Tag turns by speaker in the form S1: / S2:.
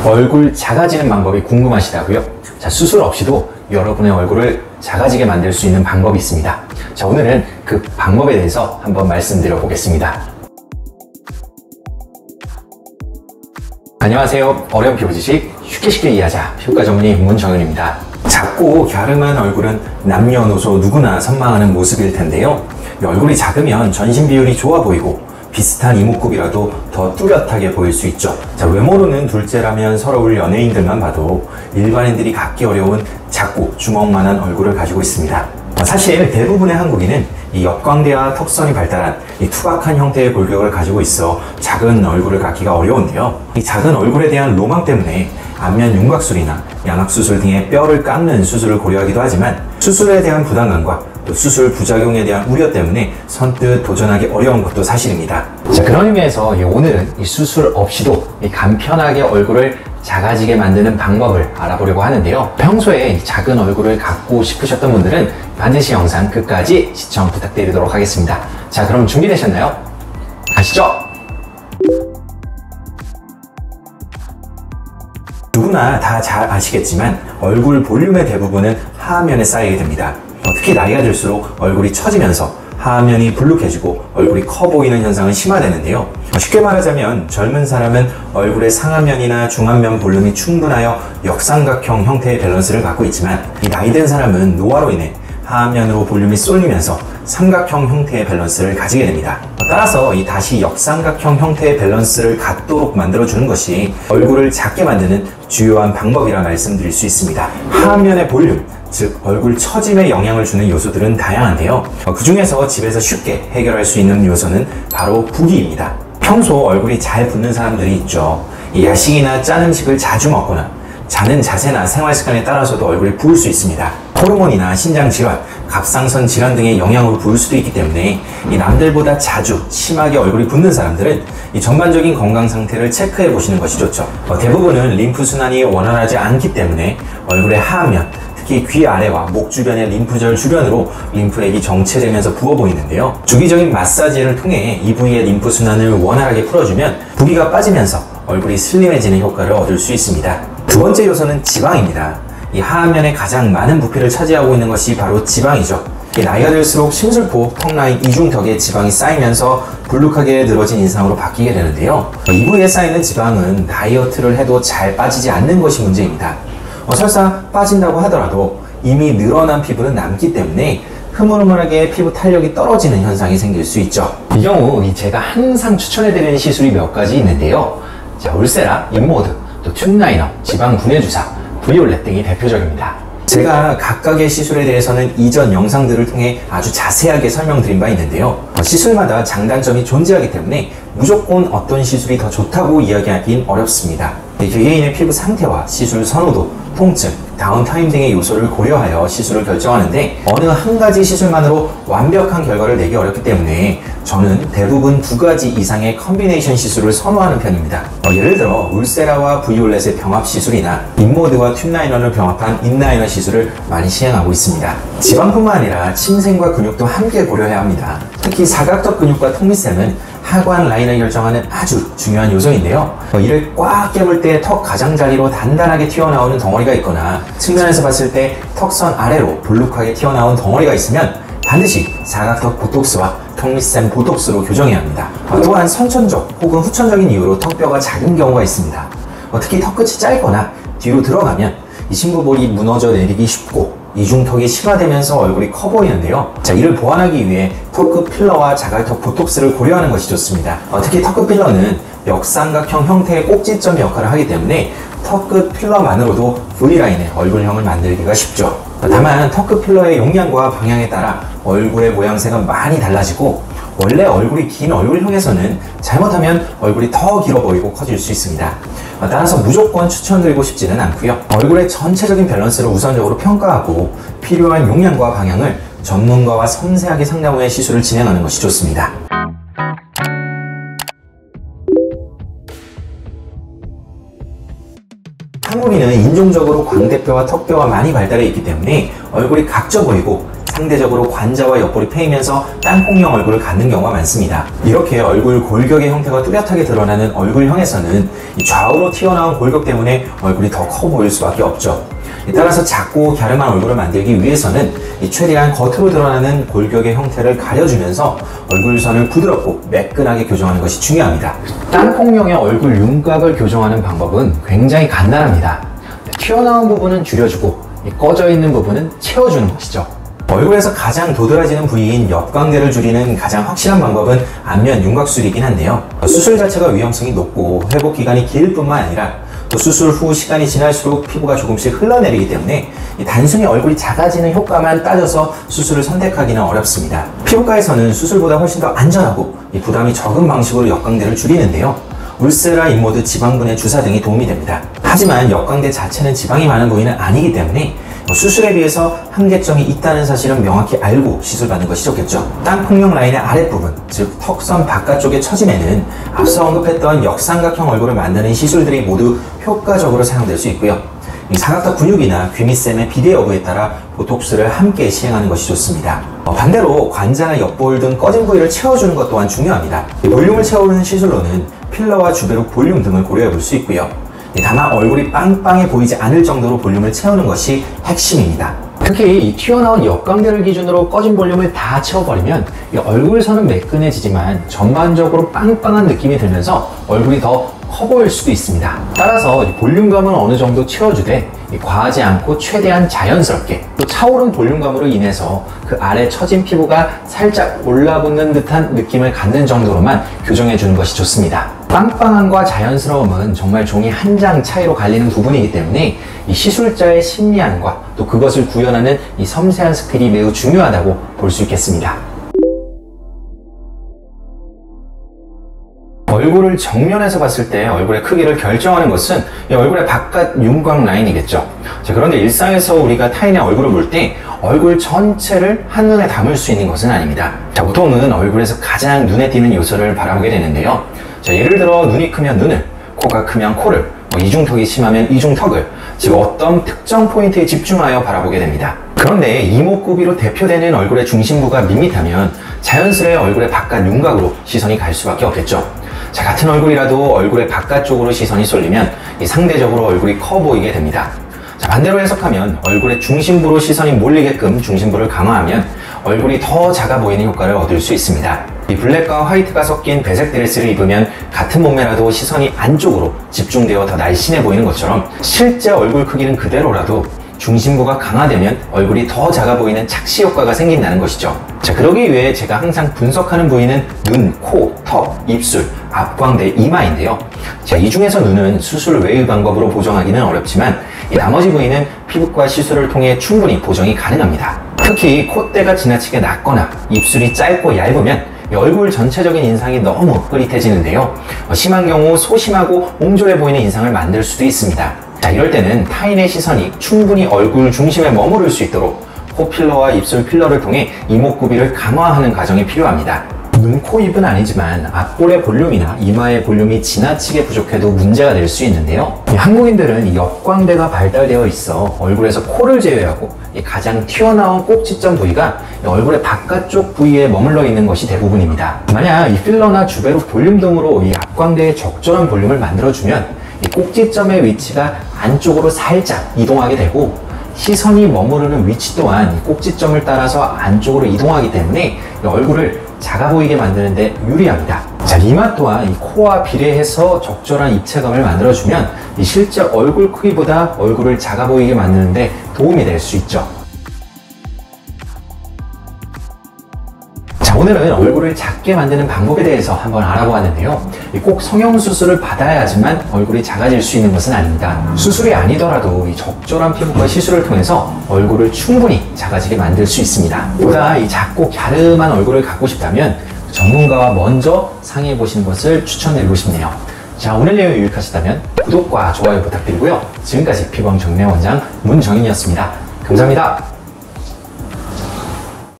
S1: 얼굴 작아지는 방법이 궁금하시다고요? 자, 수술 없이도 여러분의 얼굴을 작아지게 만들 수 있는 방법이 있습니다. 자, 오늘은 그 방법에 대해서 한번 말씀드려 보겠습니다. 안녕하세요. 어려운 피부 지식 쉽게 이해하자 피부과 전문의 문정현입니다. 작고 갸름한 얼굴은 남녀노소 누구나 선망하는 모습일 텐데요. 얼굴이 작으면 전신 비율이 좋아 보이고 비슷한 이목구비라도 더 뚜렷하게 보일 수 있죠. 자, 외모로는 둘째라면 서러울 연예인들만 봐도 일반인들이 갖기 어려운 작고 주먹만한 얼굴을 가지고 있습니다. 사실 대부분의 한국인은 이 역광대와 턱선이 발달한 이 투박한 형태의 골격을 가지고 있어 작은 얼굴을 갖기가 어려운데요. 이 작은 얼굴에 대한 로망 때문에 안면 윤곽술이나 양악수술 등의 뼈를 깎는 수술을 고려하기도 하지만 수술에 대한 부담감과 또 수술 부작용에 대한 우려 때문에 선뜻 도전하기 어려운 것도 사실입니다. 자, 그런 의미에서 오늘은 이 수술 없이도 간편하게 얼굴을 작아지게 만드는 방법을 알아보려고 하는데요. 평소에 작은 얼굴을 갖고 싶으셨던 분들은 반드시 영상 끝까지 시청 부탁드리도록 하겠습니다. 자, 그럼 준비되셨나요? 가시죠! 누구나 다 잘 아시겠지만 얼굴 볼륨의 대부분은 하안면에 쌓이게 됩니다. 특히 나이가 들수록 얼굴이 처지면서 하안면이 불룩해지고 얼굴이 커 보이는 현상은 심화되는데요. 쉽게 말하자면 젊은 사람은 얼굴의 상안면이나 중안면 볼륨이 충분하여 역삼각형 형태의 밸런스를 갖고 있지만 이 나이 든 사람은 노화로 인해 하안면으로 볼륨이 쏠리면서 삼각형 형태의 밸런스를 가지게 됩니다. 따라서 이 다시 역삼각형 형태의 밸런스를 갖도록 만들어주는 것이 얼굴을 작게 만드는 주요한 방법이라 말씀드릴 수 있습니다. 하안면의 볼륨, 즉 얼굴 처짐에 영향을 주는 요소들은 다양한데요. 그 중에서 집에서 쉽게 해결할 수 있는 요소는 바로 붓기입니다. 평소 얼굴이 잘 붓는 사람들이 있죠. 이 야식이나 짠 음식을 자주 먹거나 자는 자세나 생활 습관에 따라서도 얼굴이 부을 수 있습니다. 호르몬이나 신장 질환, 갑상선 질환 등의 영향으로 부을 수도 있기 때문에 이 남들보다 자주 심하게 얼굴이 붓는 사람들은 이 전반적인 건강 상태를 체크해 보시는 것이 좋죠. 대부분은 림프 순환이 원활하지 않기 때문에 얼굴의 하안면, 특히 귀 아래와 목 주변의 림프절 주변으로 림프액이 정체되면서 부어 보이는데요. 주기적인 마사지를 통해 이 부위의 림프 순환을 원활하게 풀어주면 부기가 빠지면서 얼굴이 슬림해지는 효과를 얻을 수 있습니다. 두 번째 요소는 지방입니다. 이 하안면에 가장 많은 부피를 차지하고 있는 것이 바로 지방이죠. 나이가 들수록 심술포, 턱라인, 이중턱에 지방이 쌓이면서 불룩하게 늘어진 인상으로 바뀌게 되는데요. 이 부위에 쌓이는 지방은 다이어트를 해도 잘 빠지지 않는 것이 문제입니다. 설사 빠진다고 하더라도 이미 늘어난 피부는 남기 때문에 흐물흐물하게 피부 탄력이 떨어지는 현상이 생길 수 있죠. 이 경우 제가 항상 추천해드리는 시술이 몇 가지 있는데요. 자, 울세라, 인모드, 또 튠라이너, 지방 분해 주사, 브이올렛 등이 대표적입니다. 제가 각각의 시술에 대해서는 이전 영상들을 통해 아주 자세하게 설명드린 바 있는데요. 시술마다 장단점이 존재하기 때문에 무조건 어떤 시술이 더 좋다고 이야기하긴 어렵습니다. 개개인의 피부 상태와 시술 선호도, 통증, 다운타임 등의 요소를 고려하여 시술을 결정하는데 어느 한 가지 시술만으로 완벽한 결과를 내기 어렵기 때문에 저는 대부분 두 가지 이상의 컨비네이션 시술을 선호하는 편입니다. 예를 들어 울세라와 브이올렛의 병합 시술이나 인모드와 튠라이너를 병합한 인라이너 시술을 많이 시행하고 있습니다. 지방뿐만 아니라 침샘과 근육도 함께 고려해야 합니다. 특히 사각턱 근육과 턱밑샘은 하관 라인을 결정하는 아주 중요한 요소인데요. 이를 꽉 깨물 때 턱 가장자리로 단단하게 튀어나오는 덩어리가 있거나 측면에서 봤을 때 턱선 아래로 볼록하게 튀어나온 덩어리가 있으면 반드시 사각턱 보톡스와 턱밑샘 보톡스로 교정해야 합니다. 또한 선천적 혹은 후천적인 이유로 턱뼈가 작은 경우가 있습니다. 특히 턱끝이 짧거나 뒤로 들어가면 이 심부볼이 무너져 내리기 쉽고 이중턱이 심화되면서 얼굴이 커 보이는데요. 자, 이를 보완하기 위해 턱끝 필러와 자갈턱 보톡스를 고려하는 것이 좋습니다. 특히 턱끝 필러는 역삼각형 형태의 꼭지점 역할을 하기 때문에 턱끝 필러만으로도 V라인의 얼굴형을 만들기가 쉽죠. 다만 턱끝 필러의 용량과 방향에 따라 얼굴의 모양새가 많이 달라지고 원래 얼굴이 긴 얼굴형에서는 잘못하면 얼굴이 더 길어 보이고 커질 수 있습니다. 따라서 무조건 추천드리고 싶지는 않고요. 얼굴의 전체적인 밸런스를 우선적으로 평가하고 필요한 용량과 방향을 전문가와 섬세하게 상담 후에 시술을 진행하는 것이 좋습니다. 한국인은 인종적으로 광대뼈와 턱뼈가 많이 발달해 있기 때문에 얼굴이 각져 보이고 상대적으로 관자와 옆볼이 패이면서 땅콩형 얼굴을 갖는 경우가 많습니다. 이렇게 얼굴 골격의 형태가 뚜렷하게 드러나는 얼굴형에서는 이 좌우로 튀어나온 골격 때문에 얼굴이 더 커 보일 수밖에 없죠. 따라서 작고 갸름한 얼굴을 만들기 위해서는 최대한 겉으로 드러나는 골격의 형태를 가려주면서 얼굴선을 부드럽고 매끈하게 교정하는 것이 중요합니다. 땅콩형의 얼굴 윤곽을 교정하는 방법은 굉장히 간단합니다. 튀어나온 부분은 줄여주고 꺼져 있는 부분은 채워주는 것이죠. 얼굴에서 가장 도드라지는 부위인 옆광대를 줄이는 가장 확실한 방법은 안면 윤곽술이긴 한데요. 수술 자체가 위험성이 높고 회복 기간이 길 뿐만 아니라 또 수술 후 시간이 지날수록 피부가 조금씩 흘러내리기 때문에 단순히 얼굴이 작아지는 효과만 따져서 수술을 선택하기는 어렵습니다. 피부과에서는 수술보다 훨씬 더 안전하고 부담이 적은 방식으로 옆광대를 줄이는데요. 울세라, 인모드, 지방분해 주사 등이 도움이 됩니다. 하지만 옆광대 자체는 지방이 많은 부위는 아니기 때문에 수술에 비해서 한계점이 있다는 사실은 명확히 알고 시술받는 것이 좋겠죠. 땅콩형 라인의 아랫부분, 즉 턱선 바깥쪽의 처짐에는 앞서 언급했던 역삼각형 얼굴을 만드는 시술들이 모두 효과적으로 사용될 수 있고요. 사각턱 근육이나 귀밑샘의 비대 여부에 따라 보톡스를 함께 시행하는 것이 좋습니다. 반대로 관자나 옆볼 등 꺼진 부위를 채워주는 것 또한 중요합니다. 볼륨을 채우는 시술로는 필러와 주베룩 볼륨 등을 고려해 볼 수 있고요. 다만 얼굴이 빵빵해 보이지 않을 정도로 볼륨을 채우는 것이 핵심입니다. 특히 이 튀어나온 옆광대를 기준으로 꺼진 볼륨을 다 채워버리면 얼굴선은 매끈해지지만 전반적으로 빵빵한 느낌이 들면서 얼굴이 더 커 보일 수도 있습니다. 따라서 볼륨감은 어느 정도 채워주되 과하지 않고 최대한 자연스럽게, 또 차오른 볼륨감으로 인해서 그 아래 처진 피부가 살짝 올라붙는 듯한 느낌을 갖는 정도로만 교정해주는 것이 좋습니다. 빵빵함과 자연스러움은 정말 종이 한 장 차이로 갈리는 부분이기 때문에 이 시술자의 심리안과 또 그것을 구현하는 이 섬세한 스킬이 매우 중요하다고 볼 수 있겠습니다. 얼굴을 정면에서 봤을 때 얼굴의 크기를 결정하는 것은 이 얼굴의 바깥 윤곽 라인이겠죠. 자, 그런데 일상에서 우리가 타인의 얼굴을 볼 때 얼굴 전체를 한눈에 담을 수 있는 것은 아닙니다. 자, 보통은 얼굴에서 가장 눈에 띄는 요소를 바라보게 되는데요. 자, 예를 들어 눈이 크면 눈을, 코가 크면 코를, 이중턱이 심하면 이중턱을, 즉 어떤 특정 포인트에 집중하여 바라보게 됩니다. 그런데 이목구비로 대표되는 얼굴의 중심부가 밋밋하면 자연스레 얼굴의 바깥 윤곽으로 시선이 갈 수밖에 없겠죠. 자, 같은 얼굴이라도 얼굴의 바깥쪽으로 시선이 쏠리면 상대적으로 얼굴이 커 보이게 됩니다. 자, 반대로 해석하면 얼굴의 중심부로 시선이 몰리게끔 중심부를 강화하면 얼굴이 더 작아 보이는 효과를 얻을 수 있습니다. 이 블랙과 화이트가 섞인 배색 드레스를 입으면 같은 몸매라도 시선이 안쪽으로 집중되어 더 날씬해 보이는 것처럼 실제 얼굴 크기는 그대로라도 중심부가 강화되면 얼굴이 더 작아 보이는 착시 효과가 생긴다는 것이죠. 자, 그러기 위해 제가 항상 분석하는 부위는 눈, 코, 턱, 입술, 앞광대, 이마인데요. 자, 이 중에서 눈은 수술 외의 방법으로 보정하기는 어렵지만 이 나머지 부위는 피부과 시술을 통해 충분히 보정이 가능합니다. 특히 콧대가 지나치게 낮거나 입술이 짧고 얇으면 얼굴 전체적인 인상이 너무 흐릿해지는데요. 심한 경우 소심하고 옹졸해 보이는 인상을 만들 수도 있습니다. 자, 이럴 때는 타인의 시선이 충분히 얼굴 중심에 머무를 수 있도록 코 필러와 입술 필러를 통해 이목구비를 강화하는 과정이 필요합니다. 눈, 코, 입은 아니지만 앞볼의 볼륨이나 이마의 볼륨이 지나치게 부족해도 문제가 될 수 있는데요. 한국인들은 옆광대가 발달되어 있어 얼굴에서 코를 제외하고 가장 튀어나온 꼭지점 부위가 얼굴의 바깥쪽 부위에 머물러 있는 것이 대부분입니다. 만약 이 필러나 주베룩 볼륨 등으로 이 앞광대에 적절한 볼륨을 만들어주면 이 꼭지점의 위치가 안쪽으로 살짝 이동하게 되고 시선이 머무르는 위치 또한 이 꼭지점을 따라서 안쪽으로 이동하기 때문에 얼굴을 작아 보이게 만드는데 유리합니다. 자, 이마 또한 이 코와 비례해서 적절한 입체감을 만들어주면 이 실제 얼굴 크기보다 얼굴을 작아 보이게 만드는데 도움이 될 수 있죠. 자, 오늘은 얼굴을 작게 만드는 방법에 대해서 한번 알아보았는데요. 꼭 성형수술을 받아야지만 얼굴이 작아질 수 있는 것은 아닙니다. 수술이 아니더라도 이 적절한 피부과 시술을 통해서 얼굴을 충분히 작아지게 만들 수 있습니다. 보다 이 작고 갸름한 얼굴을 갖고 싶다면 전문가와 먼저 상의해 보시는 것을 추천드리고 싶네요. 자, 오늘 내용이 유익하셨다면 구독과 좋아요 부탁드리고요. 지금까지 피부왕 정리원장 문정인이었습니다. 감사합니다.